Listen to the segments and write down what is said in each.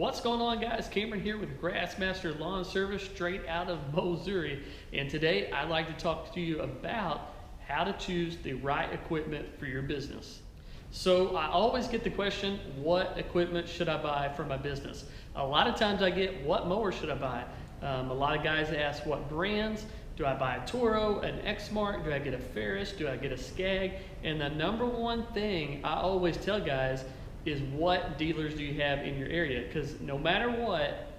What's going on, guys? Cameron here with Grassmaster Lawn Service straight out of Mowssouri, and today I'd like to talk to you about how to choose the right equipment for your business. So I always get the question, what equipment should I buy for my business? A lot of times I get, what mower should I buy? A lot of guys ask what brands. Do I buy a Toro, an Exmark? Do I get a Ferris? Do I get a Skag? And the number one thing I always tell guys is, what dealers do you have in your area? Because no matter what,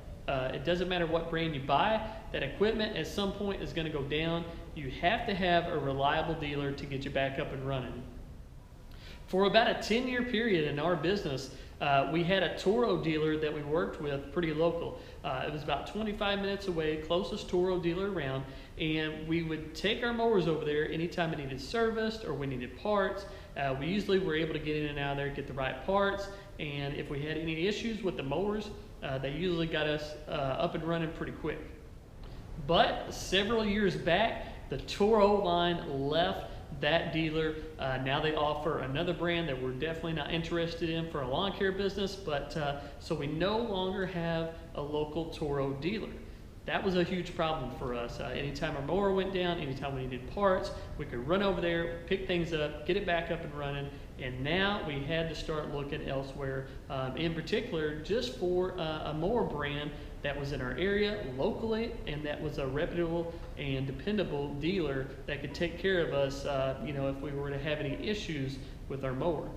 it doesn't matter what brand you buy, that equipment at some point is going to go down. You have to have a reliable dealer to get you back up and running. For about a 10-year period in our business, we had a Toro dealer that we worked with pretty local. It was about 25 minutes away, closest Toro dealer around, and we would take our mowers over there anytime it needed serviced or we needed parts. We usually were able to get in and out of there, get the right parts, and if we had any issues with the mowers, they usually got us up and running pretty quick. But several years back, the Toro line left that dealer. Now they offer another brand that we're definitely not interested in for a lawn care business, but so we no longer have a local Toro dealer. That was a huge problem for us. Anytime our mower went down, anytime we needed parts, we could run over there, pick things up, get it back up and running, and now we had to start looking elsewhere, in particular just for a mower brand that was in our area locally and that was a reputable and dependable dealer that could take care of us if we were to have any issues with our mower.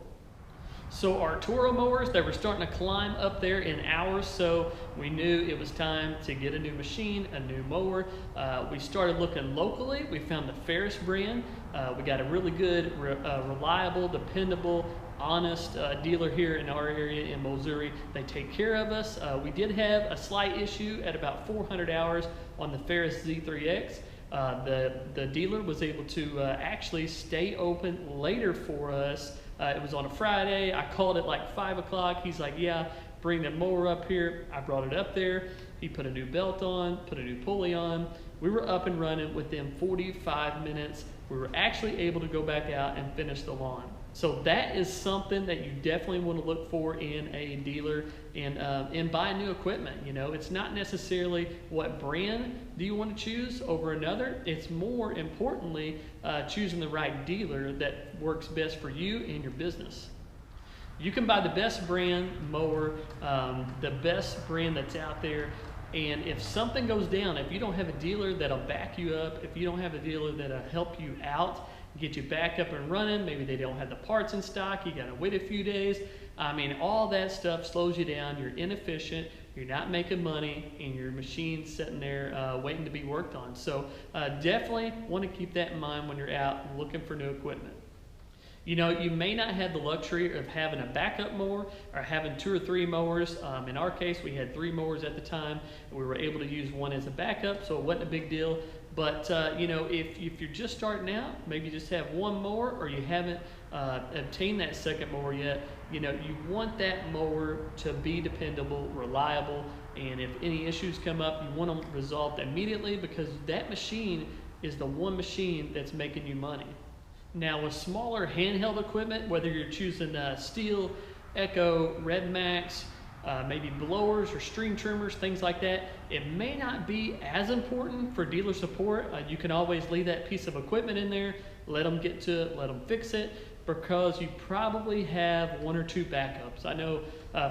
So our Toro mowers, they were starting to climb up there in hours, so we knew it was time to get a new machine, a new mower. We started looking locally. We found the Ferris brand. We got a really good, reliable, dependable, honest dealer here in our area in Mowssouri. They take care of us. We did have a slight issue at about 400 hours on the Ferris Z3X. The dealer was able to actually stay open later for us. It was on a Friday. I called it like 5 o'clock. He's like, yeah, bring the mower up here. I brought it up there. He put a new belt on, put a new pulley on. We were up and running within 45 minutes. We were actually able to go back out and finish the lawn. So that is something that you definitely want to look for in a dealer and buy new equipment. It's not necessarily what brand do you want to choose over another. It's more importantly choosing the right dealer that works best for you and your business. You can buy the best brand mower, the best brand that's out there. And if something goes down, if you don't have a dealer that'll back you up, if you don't have a dealer that'll help you out, get you back up and running, maybe they don't have the parts in stock, you gotta wait a few days. All that stuff slows you down. You're inefficient, you're not making money, and your machine's sitting there waiting to be worked on. So definitely want to keep that in mind when you're out looking for new equipment. You may not have the luxury of having a backup mower or having 2 or 3 mowers. In our case, we had 3 mowers at the time. We were able to use one as a backup, so it wasn't a big deal. But if you're just starting out, maybe just have 1 mower, or you haven't obtained that second mower yet, you want that mower to be dependable, reliable, and if any issues come up, you want them resolved immediately, because that machine is the one machine that's making you money. Now with smaller handheld equipment, whether you're choosing Steel, Echo, Red Max, maybe blowers or string trimmers, things like that, it may not be as important for dealer support. You can always leave that piece of equipment in there, let them get to it, let them fix it, because you probably have 1 or 2 backups. I know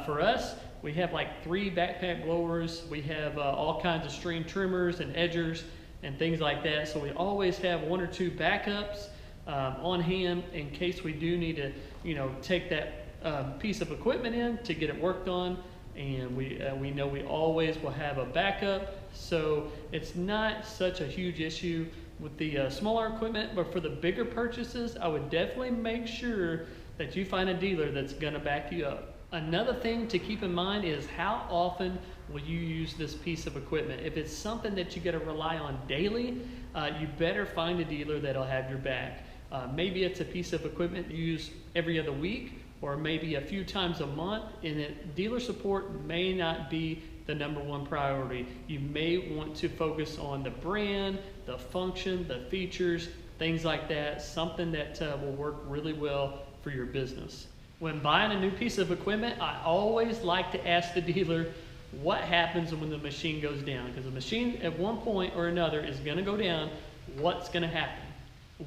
for us, we have like 3 backpack blowers. We have all kinds of string trimmers and edgers and things like that. So we always have 1 or 2 backups on hand in case we do need to, take that piece of equipment in to get it worked on. And we know we always will have a backup, so it's not such a huge issue with the smaller equipment. But for the bigger purchases, I would definitely make sure that you find a dealer that's going to back you up. Another thing to keep in mind is, how often will you use this piece of equipment? If it's something that you got to rely on daily, you better find a dealer that'll have your back. Maybe it's a piece of equipment you use every other week, or maybe a few times a month, and dealer support may not be the #1 priority. You may want to focus on the brand, the function, the features, things like that, something that will work really well for your business. When buying a new piece of equipment, I always like to ask the dealer what happens when the machine goes down. Because the machine at one point or another is going to go down. What's going to happen?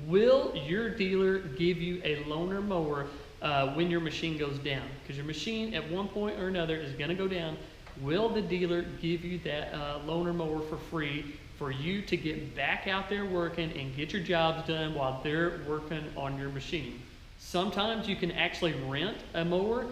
Will your dealer give you a loaner mower when your machine goes down? Because your machine at one point or another is going to go down. Will the dealer give you that loaner mower for free for you to get back out there working and get your jobs done while they're working on your machine? Sometimes you can actually rent a mower.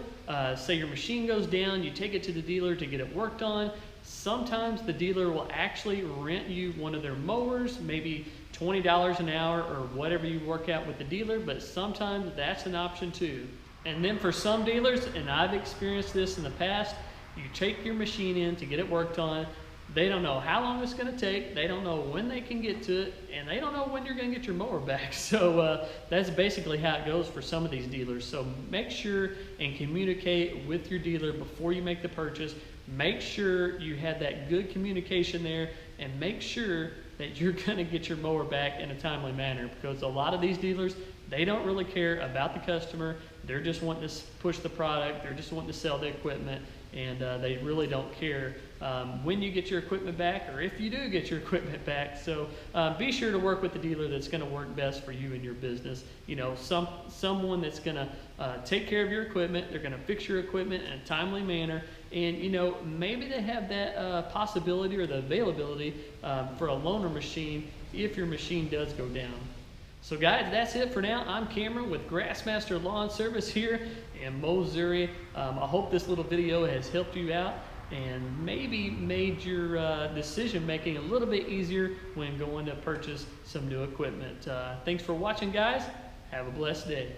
Say your machine goes down, you take it to the dealer to get it worked on. Sometimes the dealer will actually rent you one of their mowers, maybe $20 an hour or whatever you work out with the dealer, but sometimes that's an option too. And then for some dealers, and I've experienced this in the past, you take your machine in to get it worked on. They don't know how long it's going to take. They don't know when they can get to it, and they don't know when you're going to get your mower back. So that's basically how it goes for some of these dealers. So make sure and communicate with your dealer before you make the purchase. Make sure you have that good communication there, and make sure that you're going to get your mower back in a timely manner, because a lot of these dealers, they don't really care about the customer. They're just wanting to push the product. They're just wanting to sell the equipment, and they really don't care when you get your equipment back or if you do get your equipment back. So be sure to work with the dealer that's going to work best for you and your business. You know, someone that's going to take care of your equipment. They're going to fix your equipment in a timely manner. And, you know, maybe they have that possibility or the availability for a loaner machine if your machine does go down. So guys, that's it for now. I'm Cameron with Grassmaster Lawn Service here in Mowssouri. I hope this little video has helped you out and maybe made your decision making a little bit easier when going to purchase some new equipment. Thanks for watching, guys. Have a blessed day.